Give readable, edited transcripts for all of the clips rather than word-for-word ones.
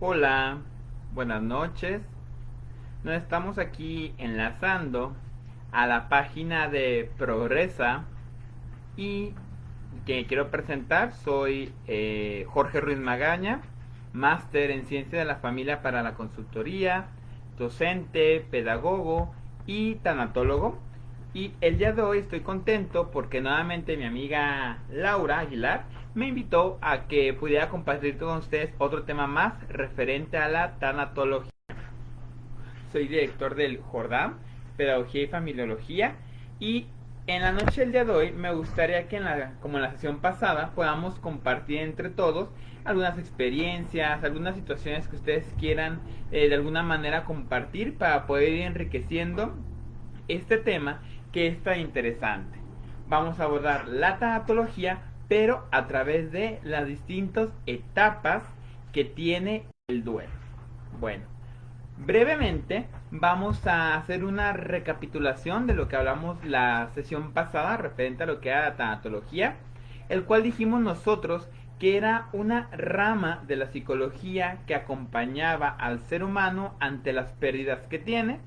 Hola, buenas noches. Nos estamos aquí enlazando a la página de Progresa y que quiero presentar. Soy Jorge Ruiz Magaña, máster en Ciencia de la Familia para la Consultoría, docente, pedagogo y tanatólogo. Y el día de hoy estoy contento porque nuevamente mi amiga Laura Aguilar me invitó a que pudiera compartir con ustedes otro tema más referente a la tanatología. Soy director del Jordán, Pedagogía y Familiología, y en la noche del día de hoy me gustaría que como en la sesión pasada podamos compartir entre todos algunas experiencias, algunas situaciones que ustedes quieran de alguna manera compartir para poder ir enriqueciendo este tema que es tan interesante. Vamos a abordar la tanatología, pero a través de las distintas etapas que tiene el duelo. Bueno, brevemente vamos a hacer una recapitulación de lo que hablamos la sesión pasada referente a lo que era la tanatología, el cual dijimos nosotros que era una rama de la psicología que acompañaba al ser humano ante las pérdidas que tiene.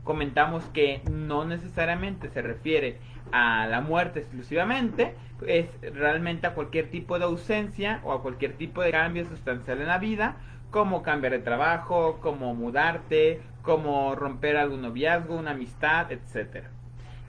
Comentamos que no necesariamente se refiere a la muerte exclusivamente, es realmente a cualquier tipo de ausencia o a cualquier tipo de cambio sustancial en la vida, como cambiar de trabajo, como mudarte, como romper algún noviazgo, una amistad, etcétera.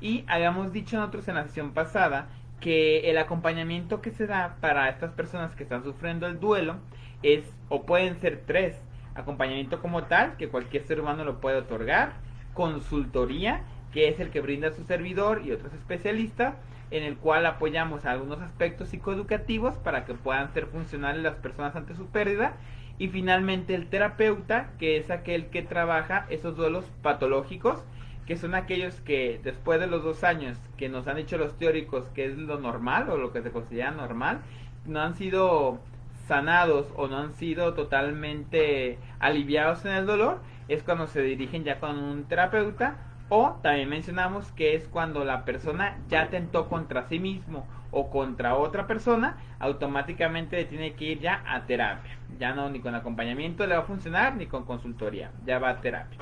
Y habíamos dicho nosotros en la sesión pasada que el acompañamiento que se da para estas personas que están sufriendo el duelo es, o pueden ser tres: acompañamiento como tal, que cualquier ser humano lo puede otorgar; consultoría, que es el que brinda su servidor y otros especialistas, en el cual apoyamos algunos aspectos psicoeducativos para que puedan ser funcionales las personas ante su pérdida; y finalmente el terapeuta, que es aquel que trabaja esos duelos patológicos, que son aquellos que después de los 2 años que nos han dicho los teóricos que es lo normal o lo que se considera normal, no han sido sanados o no han sido totalmente aliviados en el dolor. Es cuando se dirigen ya con un terapeuta. O también mencionamos que es cuando la persona ya atentó contra sí mismo o contra otra persona, automáticamente tiene que ir ya a terapia. Ya no, ni con acompañamiento le va a funcionar, ni con consultoría, ya va a terapia.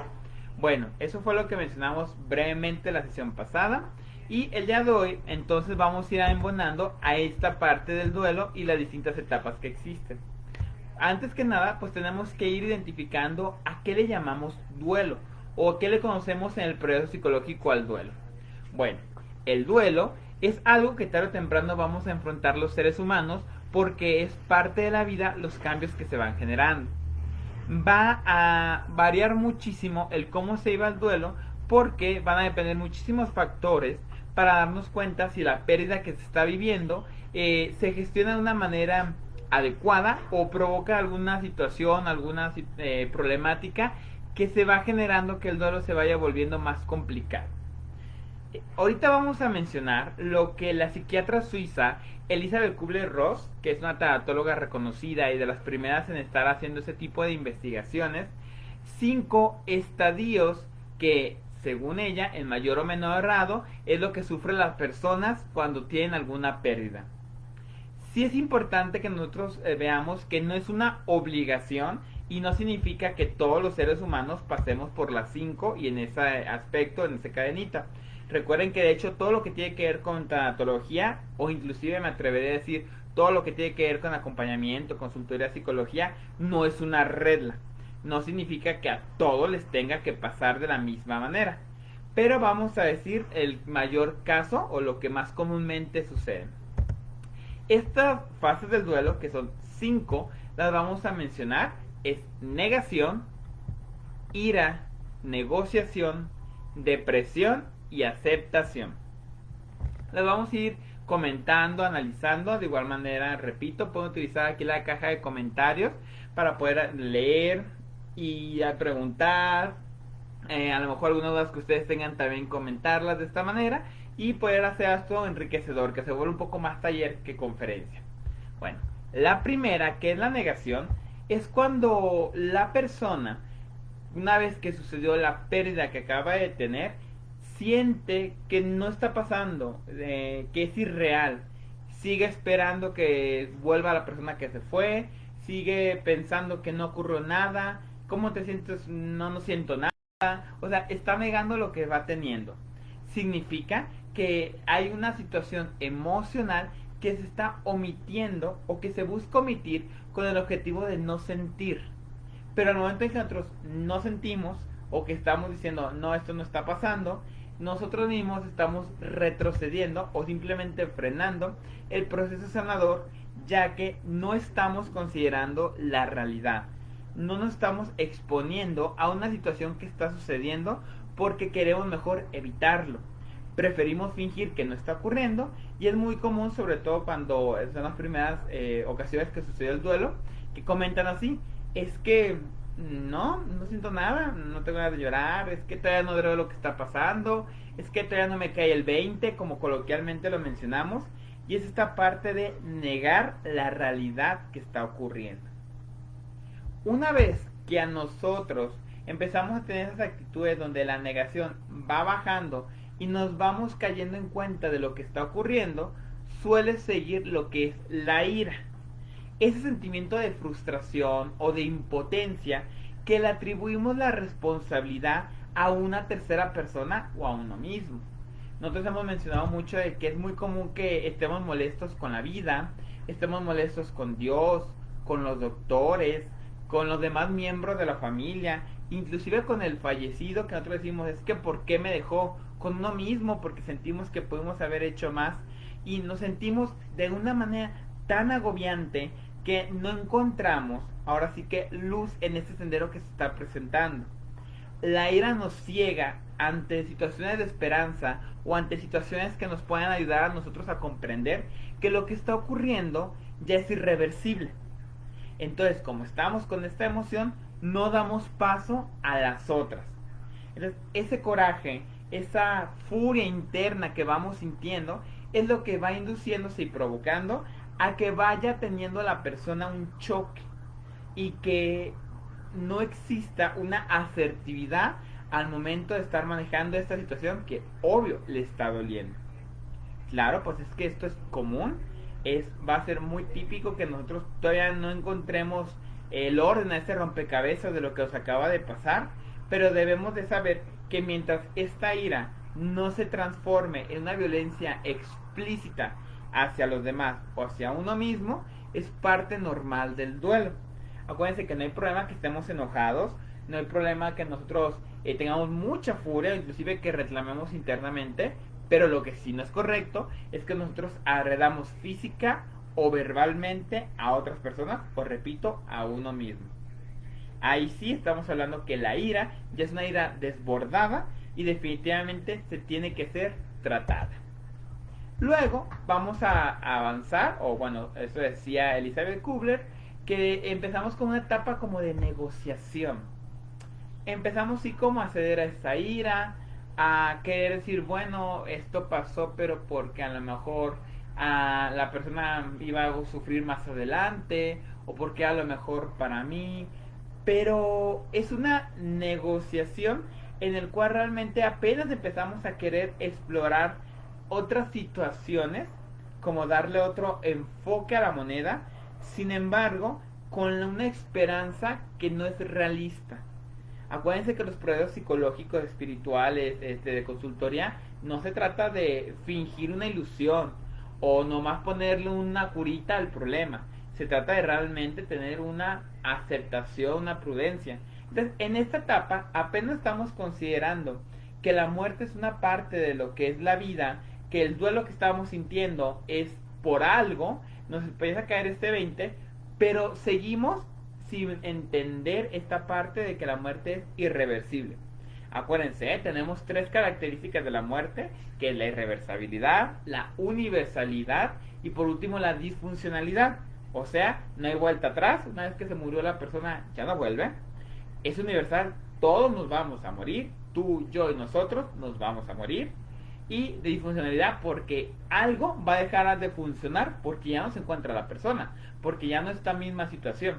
Bueno, eso fue lo que mencionamos brevemente la sesión pasada. Y el día de hoy, entonces, vamos a ir embonando a esta parte del duelo y las distintas etapas que existen. Antes que nada, pues tenemos que ir identificando a qué le llamamos duelo o a qué le conocemos en el proceso psicológico al duelo. Bueno, el duelo es algo que tarde o temprano vamos a enfrentar los seres humanos porque es parte de la vida los cambios que se van generando. Va a variar muchísimo el cómo se iba el duelo porque van a depender muchísimos factores para darnos cuenta si la pérdida que se está viviendo se gestiona de una manera adecuada o provoca alguna situación, alguna problemática que se va generando que el duelo se vaya volviendo más complicado. Ahorita vamos a mencionar lo que la psiquiatra suiza Elizabeth Kubler-Ross, que es una tanatóloga reconocida y de las primeras en estar haciendo ese tipo de investigaciones, 5 estadios que, según ella, en mayor o menor grado, es lo que sufren las personas cuando tienen alguna pérdida. Sí es importante que nosotros veamos que no es una obligación y no significa que todos los seres humanos pasemos por las 5 y en ese aspecto, en esa cadenita. Recuerden que de hecho todo lo que tiene que ver con tanatología, o inclusive me atreveré a decir todo lo que tiene que ver con acompañamiento, consultoría, psicología, no es una regla. No significa que a todos les tenga que pasar de la misma manera. Pero vamos a decir el mayor caso o lo que más comúnmente sucede. Estas fases del duelo, que son 5, las vamos a mencionar. Es negación, ira, negociación, depresión y aceptación. Las vamos a ir comentando, analizando. De igual manera, repito, pueden utilizar aquí la caja de comentarios para poder leer y preguntar. A lo mejor algunas dudas que ustedes tengan también comentarlas de esta manera y poder hacer esto enriquecedor, que se vuelve un poco más taller que conferencia. Bueno, la primera, que es la negación, es cuando la persona, una vez que sucedió la pérdida que acaba de tener, siente que no está pasando, que es irreal, sigue esperando que vuelva la persona que se fue, sigue pensando que no ocurrió nada, ¿cómo te sientes? No, no siento nada. O sea, está negando lo que va teniendo. Significa que hay una situación emocional que se está omitiendo o que se busca omitir con el objetivo de no sentir. Pero al momento en que nosotros no sentimos o que estamos diciendo, no, esto no está pasando, nosotros mismos estamos retrocediendo o simplemente frenando el proceso sanador, ya que no estamos considerando la realidad. No nos estamos exponiendo a una situación que está sucediendo porque queremos mejor evitarlo. Preferimos fingir que no está ocurriendo, y es muy común, sobre todo cuando son las primeras ocasiones que sucedió el duelo, que comentan así: es que no siento nada, no tengo ganas de llorar, es que todavía no veo lo que está pasando, es que todavía no me cae el 20, como coloquialmente lo mencionamos, y es esta parte de negar la realidad que está ocurriendo. Una vez que a nosotros empezamos a tener esas actitudes donde la negación va bajando y nos vamos cayendo en cuenta de lo que está ocurriendo, suele seguir lo que es la ira. Ese sentimiento de frustración o de impotencia que le atribuimos la responsabilidad a una tercera persona o a uno mismo. Nosotros hemos mencionado mucho de que es muy común que estemos molestos con la vida, estemos molestos con Dios, con los doctores, con los demás miembros de la familia, inclusive con el fallecido, que nosotros decimos, es que ¿por qué me dejó? Con uno mismo, porque sentimos que pudimos haber hecho más, y nos sentimos de una manera tan agobiante que no encontramos ahora sí que luz en este sendero que se está presentando. La ira nos ciega ante situaciones de esperanza o ante situaciones que nos puedan ayudar a nosotros a comprender que lo que está ocurriendo ya es irreversible. Entonces, como estamos con esta emoción, no damos paso a las otras. Entonces, ese coraje, esa furia interna que vamos sintiendo, es lo que va induciéndose y provocando a que vaya teniendo la persona un choque y que no exista una asertividad al momento de estar manejando esta situación que obvio le está doliendo. Claro, pues es que esto es común, va a ser muy típico que nosotros todavía no encontremos el orden a ese rompecabezas de lo que os acaba de pasar, pero debemos de saber que mientras esta ira no se transforme en una violencia explícita hacia los demás o hacia uno mismo, es parte normal del duelo. Acuérdense que no hay problema que estemos enojados, no hay problema que nosotros tengamos mucha furia, inclusive que reclamemos internamente, pero lo que sí no es correcto es que nosotros agredamos física o verbalmente a otras personas, o repito, a uno mismo. Ahí sí estamos hablando que la ira ya es una ira desbordada y definitivamente se tiene que ser tratada. Luego vamos a avanzar, o bueno, eso decía Elizabeth Kubler, que empezamos con una etapa como de negociación. Empezamos sí como a ceder a esta ira, a querer decir, bueno, esto pasó, pero porque a lo mejor la persona iba a sufrir más adelante, o porque a lo mejor para mí. Pero es una negociación en el cual realmente apenas empezamos a querer explorar otras situaciones, como darle otro enfoque a la moneda, sin embargo, con una esperanza que no es realista. Acuérdense que los procesos psicológicos, espirituales, de consultoría, no se trata de fingir una ilusión o nomás ponerle una curita al problema. Se trata de realmente tener una aceptación, una prudencia. Entonces, en esta etapa apenas estamos considerando que la muerte es una parte de lo que es la vida, que el duelo que estamos sintiendo es por algo, nos empieza a caer este 20, pero seguimos sin entender esta parte de que la muerte es irreversible. Acuérdense, tenemos tres características de la muerte, que es la irreversibilidad, la universalidad y por último la disfuncionalidad. O sea, no hay vuelta atrás, una vez que se murió la persona ya no vuelve. Es universal, todos nos vamos a morir, tú, yo y nosotros nos vamos a morir. Y de disfuncionalidad porque algo va a dejar de funcionar porque ya no se encuentra la persona, porque ya no está en la misma situación.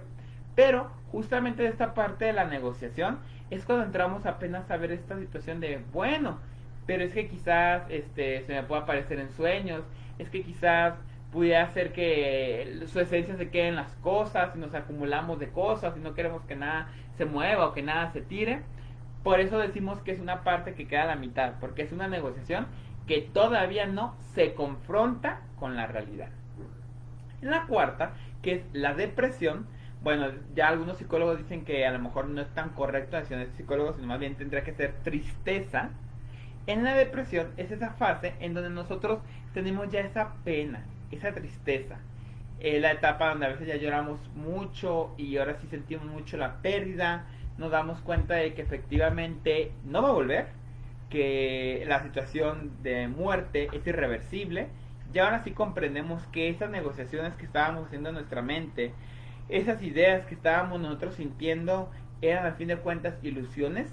Pero justamente de esta parte de la negociación es cuando entramos apenas a ver esta situación de, bueno, pero es que quizás se me puede aparecer en sueños, es que quizás pudiera ser que su esencia se quede en las cosas y nos acumulamos de cosas y no queremos que nada se mueva o que nada se tire. Por eso decimos que es una parte que queda a la mitad, porque es una negociación que todavía no se confronta con la realidad. La cuarta, que es la depresión, bueno, ya algunos psicólogos dicen que a lo mejor no es tan correcto decir psicólogos, sino más bien tendría que ser tristeza. En la depresión es esa fase en donde nosotros tenemos ya esa pena, esa tristeza. La etapa donde a veces ya lloramos mucho y ahora sí sentimos mucho la pérdida, nos damos cuenta de que efectivamente no va a volver, que la situación de muerte es irreversible. Y ahora sí comprendemos que esas negociaciones que estábamos haciendo en nuestra mente, esas ideas que estábamos nosotros sintiendo, eran al fin de cuentas ilusiones,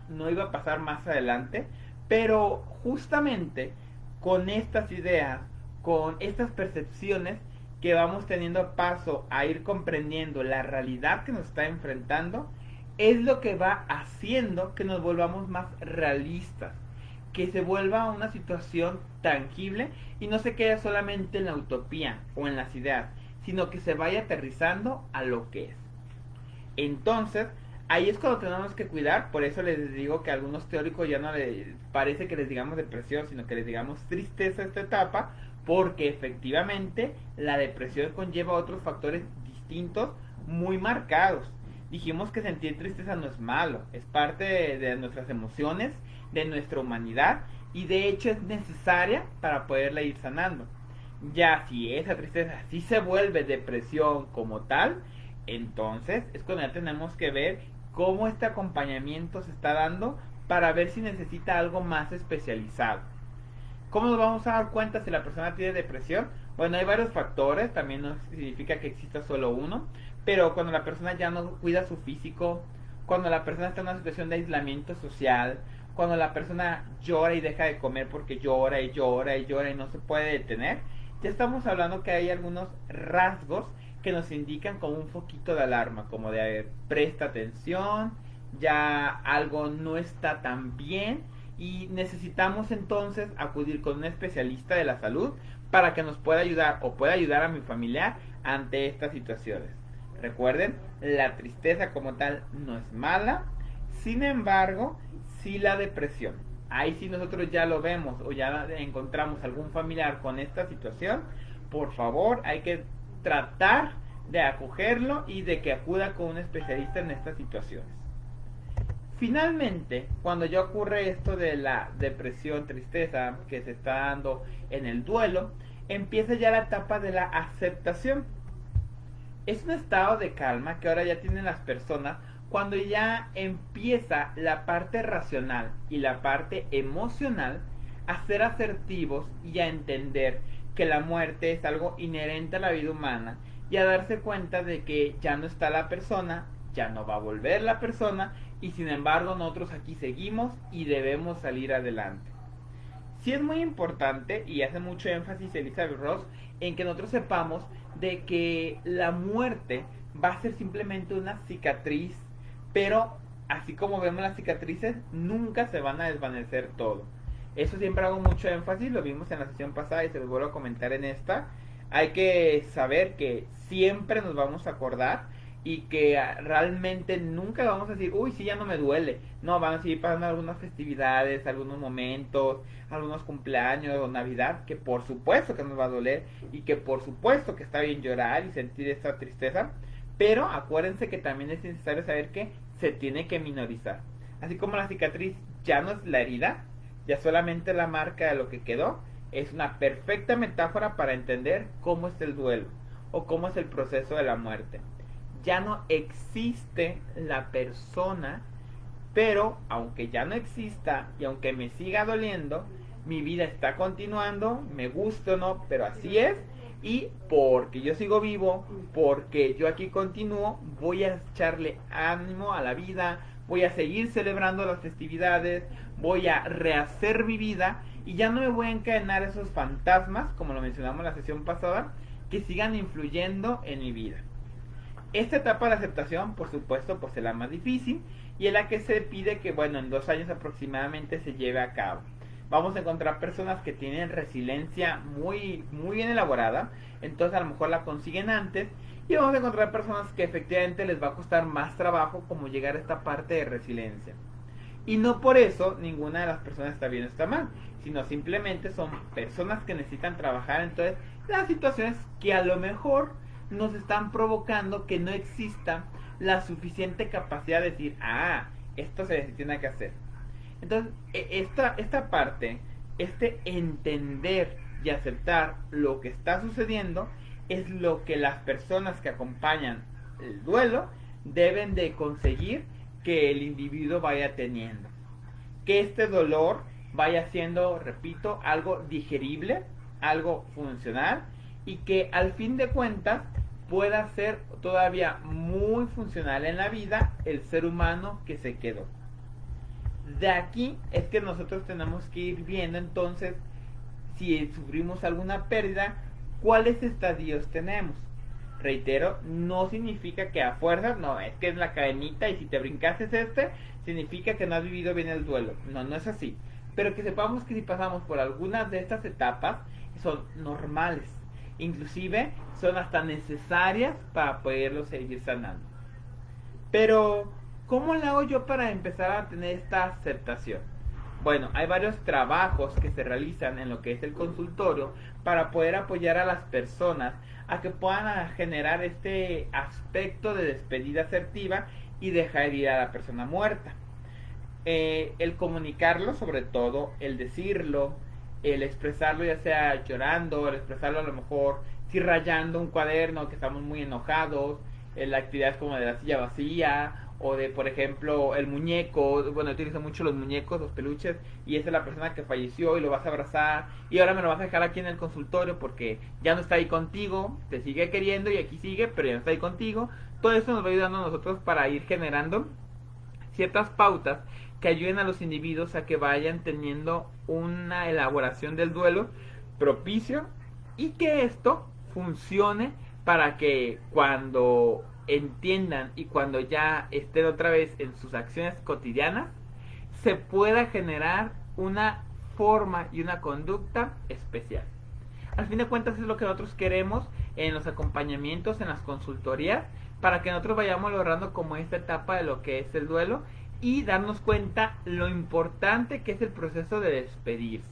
no iba a pasar más adelante, pero justamente con estas ideas, con estas percepciones que vamos teniendo paso a ir comprendiendo la realidad que nos está enfrentando, es lo que va haciendo que nos volvamos más realistas, que se vuelva una situación tangible y no se quede solamente en la utopía o en las ideas, sino que se vaya aterrizando a lo que es. Entonces, ahí es cuando tenemos que cuidar, por eso les digo que a algunos teóricos ya no les parece que les digamos depresión, sino que les digamos tristeza a esta etapa, porque efectivamente la depresión conlleva otros factores distintos muy marcados. Dijimos que sentir tristeza no es malo, es parte de nuestras emociones, de nuestra humanidad, y de hecho es necesaria para poderla ir sanando. Ya si esa tristeza sí se vuelve depresión como tal, entonces es cuando ya tenemos que ver cómo este acompañamiento se está dando para ver si necesita algo más especializado. ¿Cómo nos vamos a dar cuenta si la persona tiene depresión? Bueno, hay varios factores, también no significa que exista solo uno, pero cuando la persona ya no cuida su físico, cuando la persona está en una situación de aislamiento social, cuando la persona llora y deja de comer porque llora y llora y llora y no se puede detener, ya estamos hablando que hay algunos rasgos que nos indican como un foquito de alarma, como de, a ver, presta atención, ya algo no está tan bien y necesitamos entonces acudir con un especialista de la salud para que nos pueda ayudar o pueda ayudar a mi familiar ante estas situaciones. Recuerden, la tristeza como tal no es mala, sin embargo, sí la depresión. Ahí si nosotros ya lo vemos o ya encontramos algún familiar con esta situación, por favor hay que tratar de acogerlo y de que acuda con un especialista en estas situaciones. Finalmente, cuando ya ocurre esto de la depresión, tristeza que se está dando en el duelo, empieza ya la etapa de la aceptación. Es un estado de calma que ahora ya tienen las personas cuando ya empieza la parte racional y la parte emocional a ser asertivos y a entender que la muerte es algo inherente a la vida humana y a darse cuenta de que ya no está la persona, ya no va a volver la persona y sin embargo nosotros aquí seguimos y debemos salir adelante. Sí es muy importante y hace mucho énfasis Elizabeth Ross en que nosotros sepamos de que la muerte va a ser simplemente una cicatriz, pero así como vemos las cicatrices, nunca se van a desvanecer todo. Eso siempre hago mucho énfasis, lo vimos en la sesión pasada y se los vuelvo a comentar en esta. Hay que saber que siempre nos vamos a acordar y que realmente nunca vamos a decir, uy, sí, ya no me duele. No, van a seguir pasando algunas festividades, algunos momentos, algunos cumpleaños o Navidad, que por supuesto que nos va a doler y que por supuesto que está bien llorar y sentir esta tristeza, pero acuérdense que también es necesario saber que se tiene que minorizar. Así como la cicatriz ya no es la herida, ya solamente la marca de lo que quedó, es una perfecta metáfora para entender cómo es el duelo o cómo es el proceso de la muerte. Ya no existe la persona, pero aunque ya no exista y aunque me siga doliendo, mi vida está continuando, me gusta o no, pero así es. Y porque yo sigo vivo, porque yo aquí continúo, voy a echarle ánimo a la vida, voy a seguir celebrando las festividades, voy a rehacer mi vida y ya no me voy a encadenar esos fantasmas, como lo mencionamos en la sesión pasada, que sigan influyendo en mi vida. Esta etapa de aceptación, por supuesto, pues es la más difícil y es la que se pide que, bueno, en 2 años aproximadamente se lleve a cabo. vamos a encontrar personas que tienen resiliencia muy bien elaborada, entonces a lo mejor la consiguen antes, y vamos a encontrar personas que efectivamente les va a costar más trabajo como llegar a esta parte de resiliencia. Y no por eso ninguna de las personas está bien o está mal, sino simplemente son personas que necesitan trabajar entonces las situaciones que a lo mejor nos están provocando que no exista la suficiente capacidad de decir, esto se tiene que hacer. Entonces, esta parte, este entender y aceptar lo que está sucediendo, es lo que las personas que acompañan el duelo deben de conseguir que el individuo vaya teniendo. Que este dolor vaya siendo, repito, algo digerible, algo funcional, y que al fin de cuentas pueda ser todavía muy funcional en la vida el ser humano que se quedó. De aquí es que nosotros tenemos que ir viendo entonces, si sufrimos alguna pérdida, cuáles estadios tenemos. Reitero, no significa que a fuerzas, no, es que es la cadenita y si te brincaste significa que no has vivido bien el duelo. No, no es así. Pero que sepamos que si pasamos por algunas de estas etapas, son normales. Inclusive son hasta necesarias para poderlo seguir sanando. Pero, ¿cómo le hago yo para empezar a tener esta aceptación? Bueno, hay varios trabajos que se realizan en lo que es el consultorio para poder apoyar a las personas a que puedan generar este aspecto de despedida asertiva y dejar ir a la persona muerta. El comunicarlo, sobre todo, el decirlo, el expresarlo ya sea llorando, el expresarlo a lo mejor si rayando un cuaderno que estamos muy enojados, la actividad como de la silla vacía, o de por ejemplo el muñeco. Bueno, utilizo mucho los muñecos, los peluches, y esa es la persona que falleció y lo vas a abrazar y ahora me lo vas a dejar aquí en el consultorio porque ya no está ahí contigo, te sigue queriendo y aquí sigue, pero ya no está ahí contigo. Todo eso nos va ayudando a nosotros para ir generando ciertas pautas que ayuden a los individuos a que vayan teniendo una elaboración del duelo propicio, y que esto funcione para que cuando entiendan y cuando ya estén otra vez en sus acciones cotidianas, se pueda generar una forma y una conducta especial. Al fin de cuentas es lo que nosotros queremos en los acompañamientos, en las consultorías, para que nosotros vayamos logrando como esta etapa de lo que es el duelo y darnos cuenta lo importante que es el proceso de despedirse.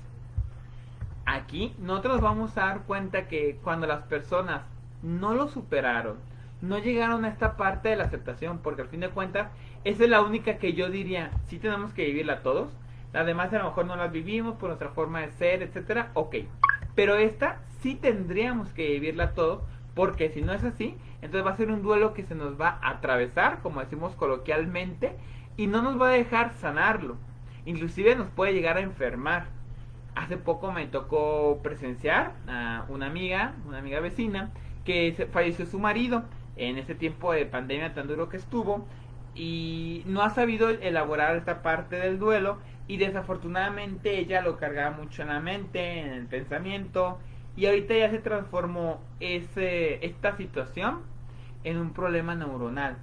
Aquí nosotros vamos a dar cuenta que cuando las personas no lo superaron, no llegaron a esta parte de la aceptación, porque al fin de cuentas esa es la única que yo diría, sí tenemos que vivirla todos. Las demás a lo mejor no las vivimos por nuestra forma de ser, etcétera, ok. Pero esta sí tendríamos que vivirla todos, porque si no es así, entonces va a ser un duelo que se nos va a atravesar, como decimos coloquialmente, y no nos va a dejar sanarlo. Inclusive nos puede llegar a enfermar. Hace poco me tocó presenciar a una amiga vecina, que falleció su marido en ese tiempo de pandemia tan duro que estuvo, y no ha sabido elaborar esta parte del duelo, y desafortunadamente ella lo cargaba mucho en la mente, en el pensamiento, y ahorita ya se transformó esta situación en un problema neuronal.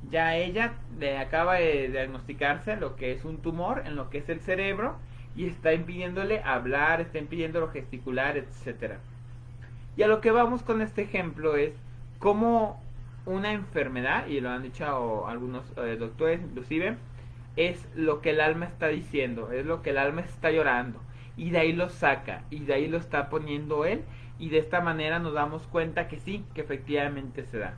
Ya ella le acaba de diagnosticarse lo que es un tumor en lo que es el cerebro, y está impidiéndole hablar, está impidiéndolo gesticular, etcétera. Y a lo que vamos con este ejemplo es cómo una enfermedad, y lo han dicho algunos doctores inclusive, es lo que el alma está diciendo, es lo que el alma está llorando, y de ahí lo saca, y de ahí lo está poniendo él, y de esta manera nos damos cuenta que sí, que efectivamente se da.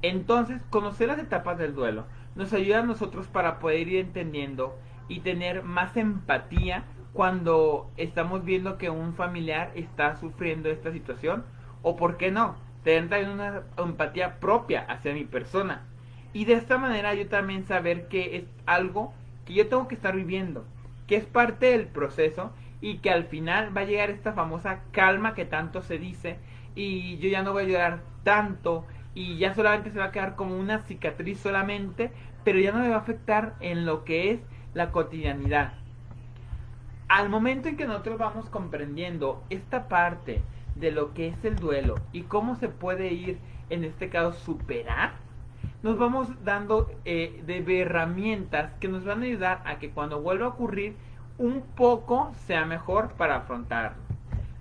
Entonces, conocer las etapas del duelo nos ayuda a nosotros para poder ir entendiendo y tener más empatía cuando estamos viendo que un familiar está sufriendo esta situación, o por qué no, tener también una empatía propia hacia mi persona, y de esta manera yo también saber que es algo que yo tengo que estar viviendo, que es parte del proceso, y que al final va a llegar esta famosa calma que tanto se dice, y yo ya no voy a llorar tanto, y ya solamente se va a quedar como una cicatriz solamente, pero ya no me va a afectar en lo que es la cotidianidad. Al momento en que nosotros vamos comprendiendo esta parte de lo que es el duelo y cómo se puede ir, en este caso, superar, nos vamos dando de herramientas que nos van a ayudar a que cuando vuelva a ocurrir un poco sea mejor para afrontarlo.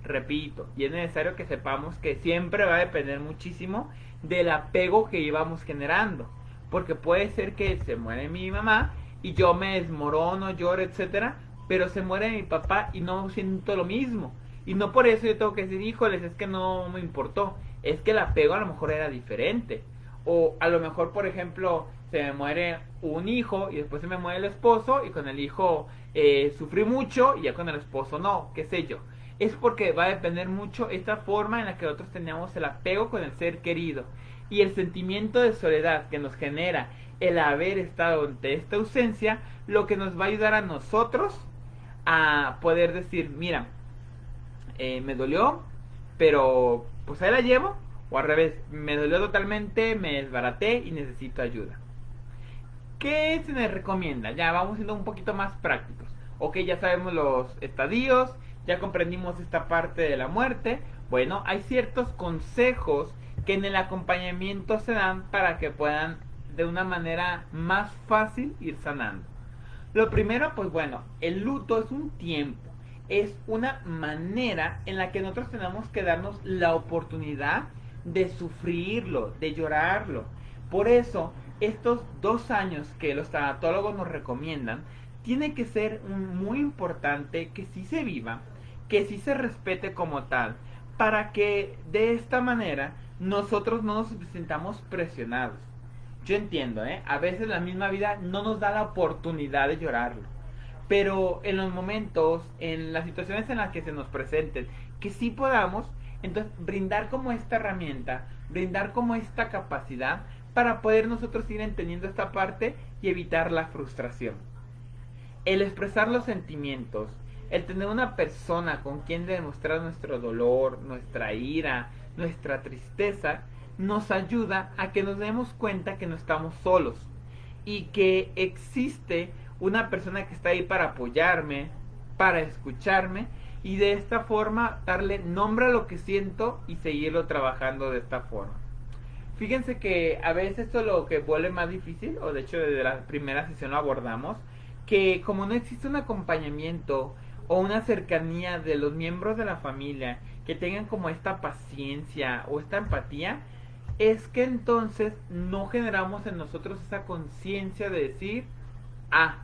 Repito, y es necesario que sepamos que siempre va a depender muchísimo del apego que íbamos generando. Porque puede ser que se muere mi mamá y yo me desmorono, lloro, etcétera, pero se muere mi papá y no siento lo mismo. Y no por eso yo tengo que decir, híjoles, es que no me importó. Es que el apego a lo mejor era diferente. O a lo mejor, por ejemplo, se me muere un hijo y después se me muere el esposo y con el hijo sufrí mucho y ya con el esposo no, qué sé yo. Es porque va a depender mucho esta forma en la que nosotros teníamos el apego con el ser querido y el sentimiento de soledad que nos genera el haber estado ante esta ausencia, lo que nos va a ayudar a nosotros a poder decir, mira, me dolió, pero pues ahí la llevo, o al revés, me dolió totalmente, me desbaraté y necesito ayuda. ¿Qué se nos recomienda? Ya vamos siendo un poquito más prácticos. Ok, ya sabemos los estadios, ya comprendimos esta parte de la muerte. Bueno, hay ciertos consejos que en el acompañamiento se dan para que puedan de una manera más fácil ir sanando. Lo primero, pues bueno, el luto es un tiempo, es una manera en la que nosotros tenemos que darnos la oportunidad de sufrirlo, de llorarlo. Por eso, estos 2 años que los tanatólogos nos recomiendan, tiene que ser muy importante que sí se viva, que sí se respete como tal, para que de esta manera nosotros no nos sintamos presionados. Yo entiendo, a veces la misma vida no nos da la oportunidad de llorarlo. Pero en los momentos, en las situaciones en las que se nos presenten, que sí podamos, entonces brindar como esta herramienta, brindar como esta capacidad para poder nosotros ir entendiendo esta parte y evitar la frustración. El expresar los sentimientos, el tener una persona con quien demostrar nuestro dolor, nuestra ira, nuestra tristeza, nos ayuda a que nos demos cuenta que no estamos solos y que existe una persona que está ahí para apoyarme, para escucharme y de esta forma darle nombre a lo que siento y seguirlo trabajando de esta forma. Fíjense que a veces esto es lo que vuelve más difícil, o de hecho desde la primera sesión lo abordamos, que como no existe un acompañamiento o una cercanía de los miembros de la familia que tengan como esta paciencia o esta empatía, es que entonces no generamos en nosotros esa conciencia de decir, ah,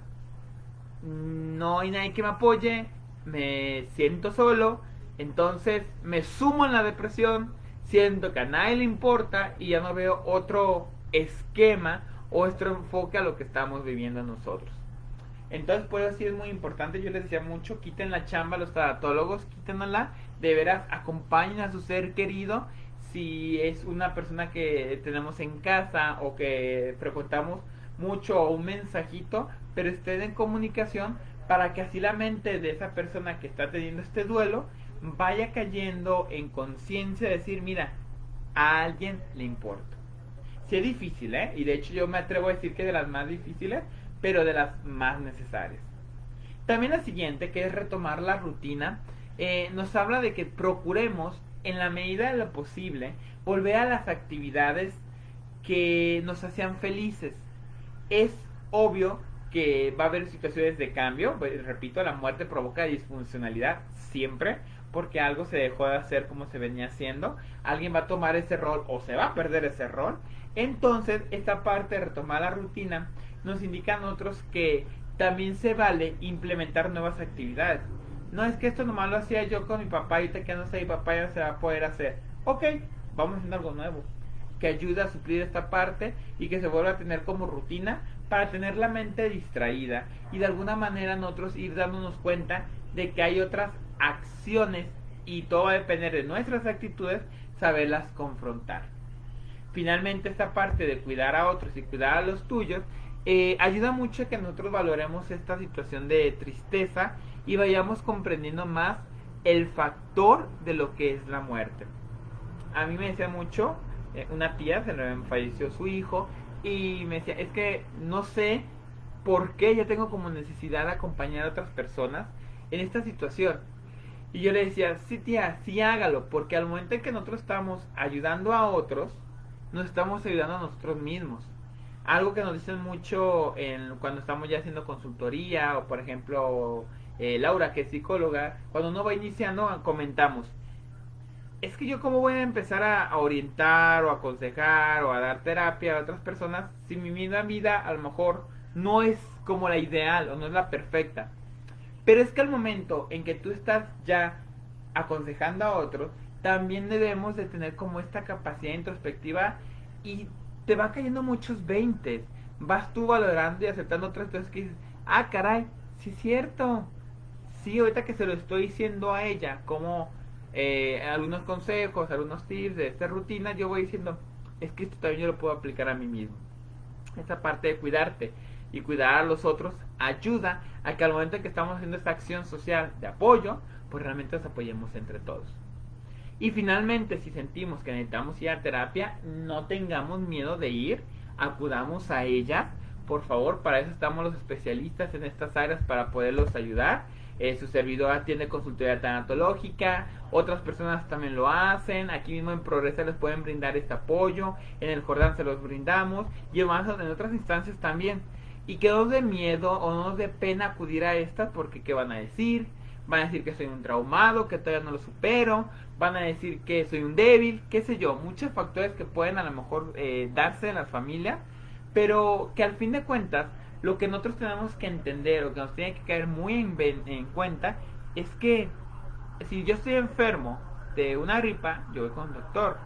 no hay nadie que me apoye, me siento solo, entonces me sumo en la depresión, siento que a nadie le importa y ya no veo otro esquema o otro enfoque a lo que estamos viviendo nosotros. Entonces, por eso sí es muy importante, yo les decía mucho, quiten la chamba a los tanatólogos, quítenla, de veras, acompañen a su ser querido, si es una persona que tenemos en casa o que frecuentamos mucho o un mensajito, pero estén en comunicación para que así la mente de esa persona que está teniendo este duelo vaya cayendo en conciencia de decir, mira, a alguien le importa. Sí es difícil, y de hecho yo me atrevo a decir que de las más difíciles, pero de las más necesarias. También la siguiente, que es retomar la rutina, nos habla de que procuremos, en la medida de lo posible, volver a las actividades que nos hacían felices. Es obvio que va a haber situaciones de cambio, repito, la muerte provoca disfuncionalidad siempre, porque algo se dejó de hacer como se venía haciendo, alguien va a tomar ese rol o se va a perder ese rol. Entonces, esta parte de retomar la rutina nos indica a nosotros que también se vale implementar nuevas actividades. No es que esto nomás lo hacía yo con mi papá y ahorita que no sé, mi papá ya se va a poder hacer. Ok, vamos haciendo algo nuevo que ayude a suplir esta parte y que se vuelva a tener como rutina para tener la mente distraída y de alguna manera nosotros ir dándonos cuenta de que hay otras acciones y todo va a depender de nuestras actitudes, saberlas confrontar. Finalmente, esta parte de cuidar a otros y cuidar a los tuyos ayuda mucho a que nosotros valoremos esta situación de tristeza y vayamos comprendiendo más el factor de lo que es la muerte. A mí me decía mucho, una tía, se le falleció su hijo y me decía, es que no sé por qué ya tengo como necesidad de acompañar a otras personas en esta situación. Y yo le decía, sí tía, sí hágalo, porque al momento en que nosotros estamos ayudando a otros, nos estamos ayudando a nosotros mismos. Algo que nos dicen mucho cuando estamos ya haciendo consultoría o por ejemplo Laura, que es psicóloga, cuando uno va iniciando comentamos, es que yo cómo voy a empezar a orientar o aconsejar o a dar terapia a otras personas si mi misma vida a lo mejor no es como la ideal o no es la perfecta. Pero es que al momento en que tú estás ya aconsejando a otros, también debemos de tener como esta capacidad introspectiva y te va cayendo muchos veintes. Vas tú valorando y aceptando otras cosas que dices, ah, caray, sí es cierto. Sí, ahorita que se lo estoy diciendo a ella, como algunos consejos, algunos tips de esta rutina, yo voy diciendo, es que esto también yo lo puedo aplicar a mí mismo. Esa parte de cuidarte y cuidar a los otros ayuda a que al momento en que estamos haciendo esta acción social de apoyo, pues realmente nos apoyemos entre todos. Y finalmente, si sentimos que necesitamos ir a terapia, no tengamos miedo de ir, acudamos a ella. Por favor, para eso estamos los especialistas en estas áreas para poderlos ayudar. Su servidor atiende consultoría tanatológica, otras personas también lo hacen, aquí mismo en Progresa les pueden brindar este apoyo, en el Jordán se los brindamos y en otras instancias también. Y que no nos dé miedo o no nos dé pena acudir a estas porque ¿qué van a decir? Van a decir que soy un traumado, que todavía no lo supero, van a decir que soy un débil, qué sé yo, muchos factores que pueden a lo mejor darse en las familias, pero que al fin de cuentas lo que nosotros tenemos que entender o que nos tiene que caer muy en cuenta es que si yo estoy enfermo de una gripa, yo voy con el doctor.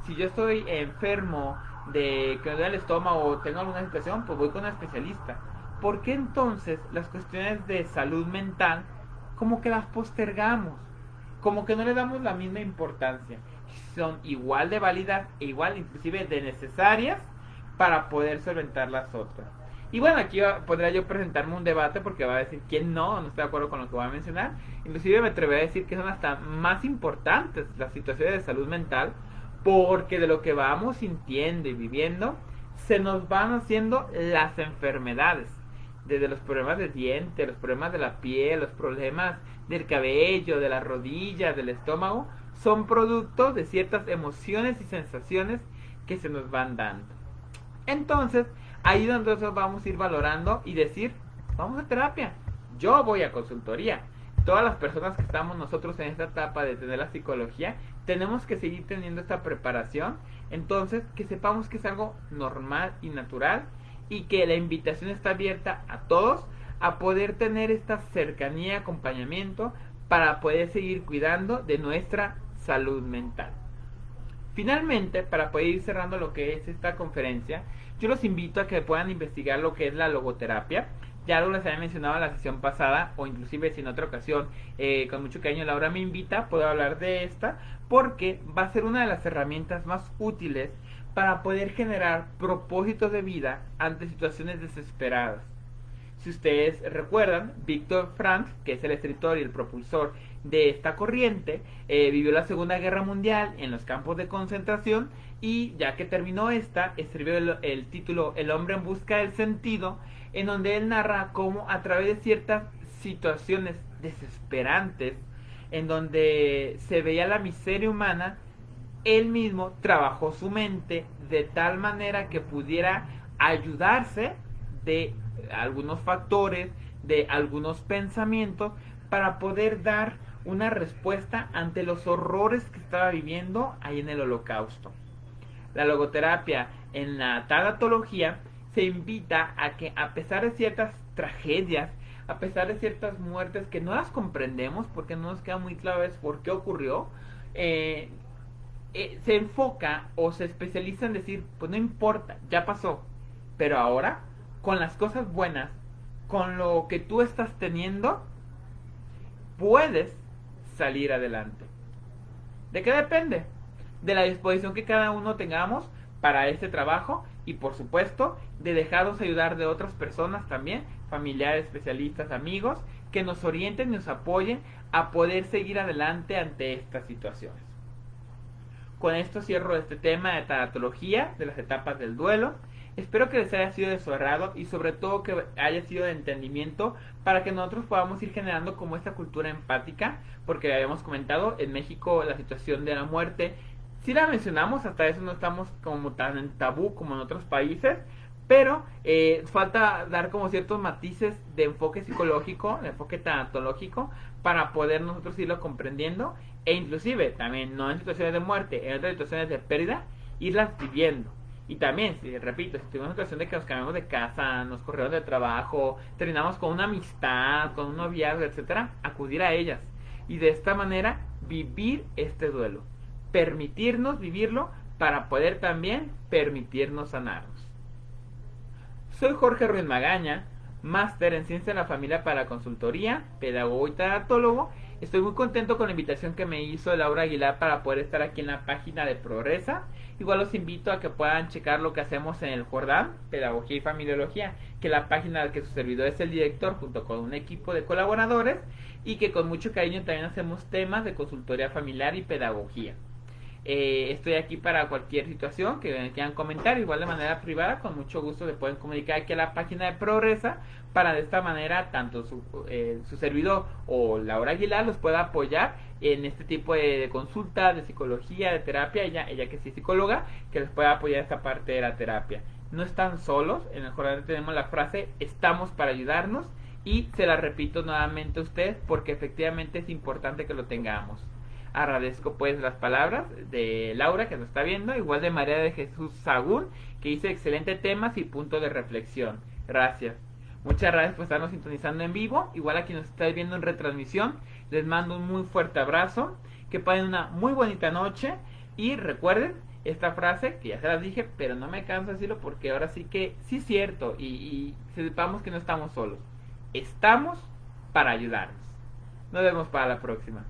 Si yo estoy enfermo de que me duele el estómago o tengo alguna situación, pues voy con un especialista. ¿Por qué entonces las cuestiones de salud mental como que las postergamos? Como que no le damos la misma importancia. Son igual de válidas e igual inclusive de necesarias para poder solventar las otras. Y bueno, aquí podría yo presentarme un debate porque va a decir quién no está de acuerdo con lo que voy a mencionar. Inclusive me atrevo a decir que son hasta más importantes las situaciones de salud mental porque de lo que vamos sintiendo y viviendo se nos van haciendo las enfermedades. Desde los problemas de dientes, los problemas de la piel, los problemas del cabello, de las rodillas, del estómago, son producto de ciertas emociones y sensaciones que se nos van dando. Entonces, ahí es donde nosotros vamos a ir valorando y decir, vamos a terapia, yo voy a consultoría. Todas las personas que estamos nosotros en esta etapa de tener la psicología, tenemos que seguir teniendo esta preparación. Entonces, que sepamos que es algo normal y natural y que la invitación está abierta a todos a poder tener esta cercanía y acompañamiento para poder seguir cuidando de nuestra salud mental. Finalmente, para poder ir cerrando lo que es esta conferencia, yo los invito a que puedan investigar lo que es la logoterapia. Ya lo les había mencionado en la sesión pasada, o inclusive si en otra ocasión, con mucho cariño Laura me invita, puedo hablar de esta, porque va a ser una de las herramientas más útiles para poder generar propósitos de vida ante situaciones desesperadas. Si ustedes recuerdan, Viktor Frankl, que es el escritor y el propulsor de esta corriente, vivió la Segunda Guerra Mundial en los campos de concentración y ya que terminó esta, escribió el título El hombre en busca del sentido, en donde él narra cómo a través de ciertas situaciones desesperantes, en donde se veía la miseria humana, él mismo trabajó su mente de tal manera que pudiera ayudarse de algunos factores, de algunos pensamientos, para poder dar una respuesta ante los horrores que estaba viviendo ahí en el Holocausto. La logoterapia en la tanatología se invita a que a pesar de ciertas tragedias, a pesar de ciertas muertes que no las comprendemos porque no nos queda muy claro por qué ocurrió, se enfoca o se especializa en decir, pues no importa, ya pasó, pero ahora, con las cosas buenas, con lo que tú estás teniendo, puedes salir adelante. ¿De qué depende? De la disposición que cada uno tengamos para este trabajo y por supuesto de dejarnos ayudar de otras personas también, familiares, especialistas, amigos, que nos orienten y nos apoyen a poder seguir adelante ante estas situaciones. Con esto cierro este tema de tanatología, de las etapas del duelo. Espero que les haya sido de su agrado y sobre todo que haya sido de entendimiento para que nosotros podamos ir generando como esta cultura empática, porque habíamos comentado, en México la situación de la muerte, si la mencionamos, hasta eso no estamos como tan en tabú como en otros países, pero falta dar como ciertos matices de enfoque psicológico, de enfoque tanatológico, para poder nosotros irlo comprendiendo, e inclusive también no en situaciones de muerte, en otras situaciones de pérdida, irlas viviendo. Y también, si repito, si tuvimos una situación de que nos cambiamos de casa, nos corrieron de trabajo, terminamos con una amistad, con un noviazgo, etcétera, acudir a ellas. Y de esta manera vivir este duelo. Permitirnos vivirlo para poder también permitirnos sanarnos. Soy Jorge Ruiz Magaña, máster en Ciencia de la Familia para Consultoría, pedagogo y tanatólogo. Estoy muy contento con la invitación que me hizo Laura Aguilar para poder estar aquí en la página de Progresa. Igual los invito a que puedan checar lo que hacemos en el Jordán, Pedagogía y Familiología, que es la página que su servidor es el director junto con un equipo de colaboradores, y que con mucho cariño también hacemos temas de consultoría familiar y pedagogía. Estoy aquí para cualquier situación que quieran comentar, igual de manera privada, con mucho gusto se pueden comunicar aquí a la página de Progresa, para de esta manera tanto su servidor o Laura Aguilar los pueda apoyar en este tipo de consulta, de psicología, de terapia, ella que sí es psicóloga, que les pueda apoyar esta parte de la terapia. No están solos, en el Jordán tenemos la frase estamos para ayudarnos, y se la repito nuevamente a ustedes porque efectivamente es importante que lo tengamos. Agradezco pues las palabras de Laura, que nos está viendo, igual de María de Jesús Sagún, que hizo excelentes temas y puntos de reflexión. Gracias. Muchas gracias por estarnos sintonizando en vivo. Igual a quienes nos estáis viendo en retransmisión, les mando un muy fuerte abrazo. Que pasen una muy bonita noche. Y recuerden esta frase, que ya se las dije, pero no me canso de decirlo porque ahora sí que sí es cierto. Y sepamos que no estamos solos. Estamos para ayudarnos. Nos vemos para la próxima.